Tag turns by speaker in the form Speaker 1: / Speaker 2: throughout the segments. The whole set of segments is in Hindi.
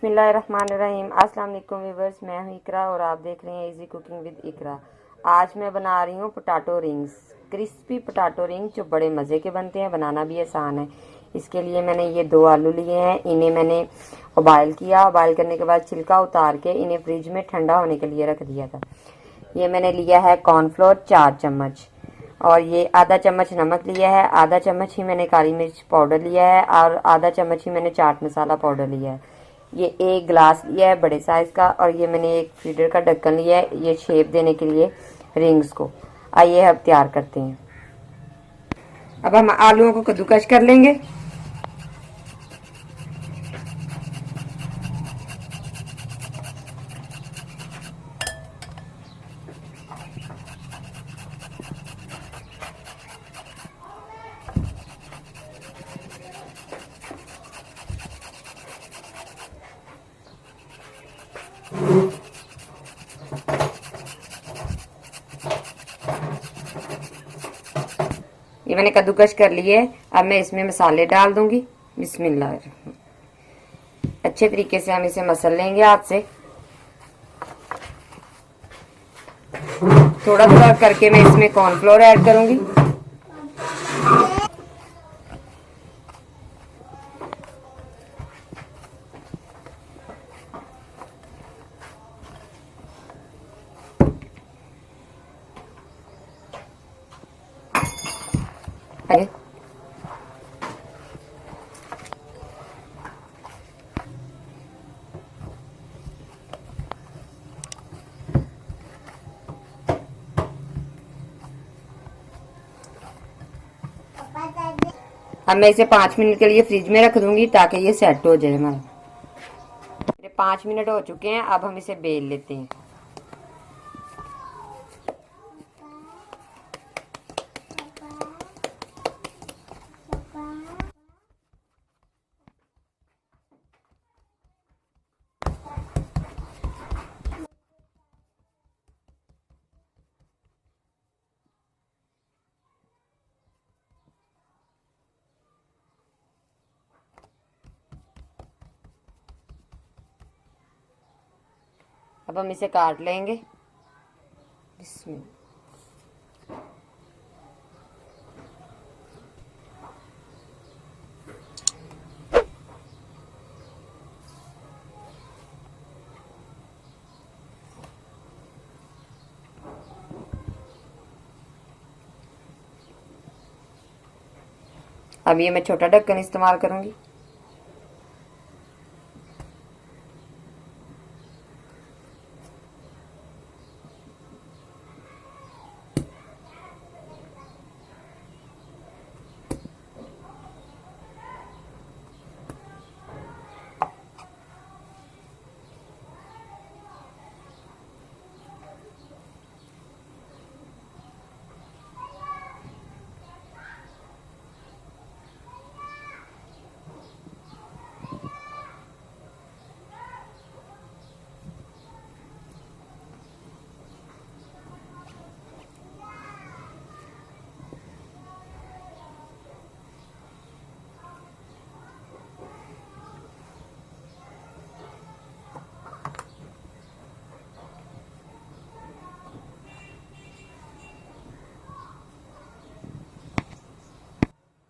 Speaker 1: बिस्मिल्लाहिर्रहमानिर्रहीम। अस्सलाम वालेकुम व्यूअर्स, मैं हूं इकरा और आप देख रहे हैं इजी कुकिंग विद इकरा। आज मैं बना रही हूं potato rings, crispy potato rings जो बड़े मज़े के बनते हैं, बनाना भी आसान है। इसके लिए मैंने ये 2 आलू लिए हैं, इन्हें मैंने उबाइल किया। उबाइल करने के बाद छिलका उतार के इन्हें फ्रिज में ठंडा होने के लिए रख दिया था। ये मैंने लिया है कॉर्नफ्लोर 4 चम्मच और ये आधा चम्मच नमक लिया है, आधा चम्मच ही मैंने काली मिर्च पाउडर लिया है और आधा चम्मच ही मैंने चाट मसाला पाउडर लिया है। ये 1 गिलास लिया है बड़े साइज़ का और ये मैंने एक फीडर का ढक्कन लिया है, ये शेप देने के लिए रिंग्स को। आइए अब तैयार करते हैं। अब हम आलूओं को कद्दूकस कर लेंगे। ये मैंने कद्दूकस कर लिए। अब मैं इसमें मसाले डाल दूंगी। बिस्मिल्लाह। अच्छे तरीके से हम इसे मसल लेंगे हाथ से। थोड़ा थोड़ा करके मैं इसमें कॉर्नफ्लोर ऐड करूंगी। अब मैं इसे 5 मिनट के लिए फ्रिज में रख दूंगी ताकि ये सेट हो जाए हमारा। मेरे 5 मिनट हो चुके हैं, अब हम इसे बेल लेते हैं। अब हम इसे काट लेंगे। इसमें अब ये मैं छोटा ढक्कन इस्तेमाल करूंगी।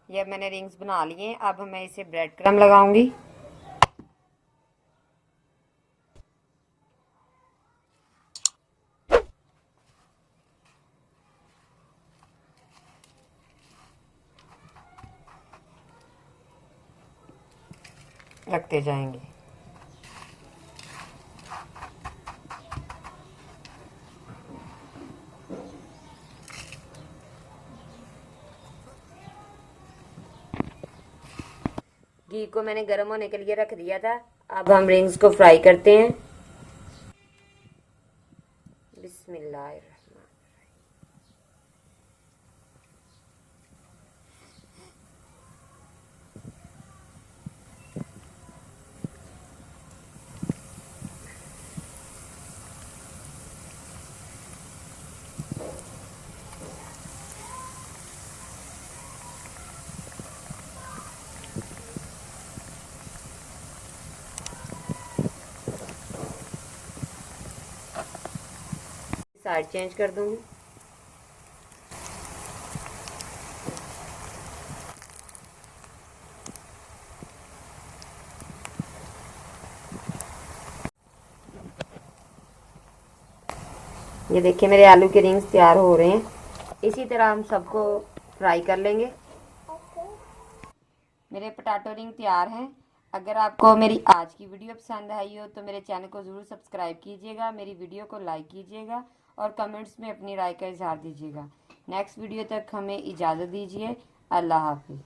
Speaker 1: ये अब मैंने रिंग्स बना लिए। अब मैं इसे ब्रेड क्रम्ब लगाऊंगी। रखते जाएंगे। घी को मैंने गर्म होने के लिए रख दिया था। अब हम रिंग्स को फ्राई करते हैं। बिस्मिल्लाह। साइड चेंज कर दूंगी। ये देखिए मेरे आलू के रिंग्स तैयार हो रहे हैं। इसी तरह हम सबको फ्राई कर लेंगे। मेरे पोटैटो रिंग तैयार हैं। अगर आपको मेरी आज की वीडियो पसंद आई हो तो मेरे चैनल को ज़रूर सब्सक्राइब कीजिएगा, मेरी वीडियो को लाइक कीजिएगा और कमेंट्स में अपनी राय का इजहार दीजिएगा। नेक्स्ट वीडियो तक हमें इजाज़त दीजिए। अल्लाह हाफिज़।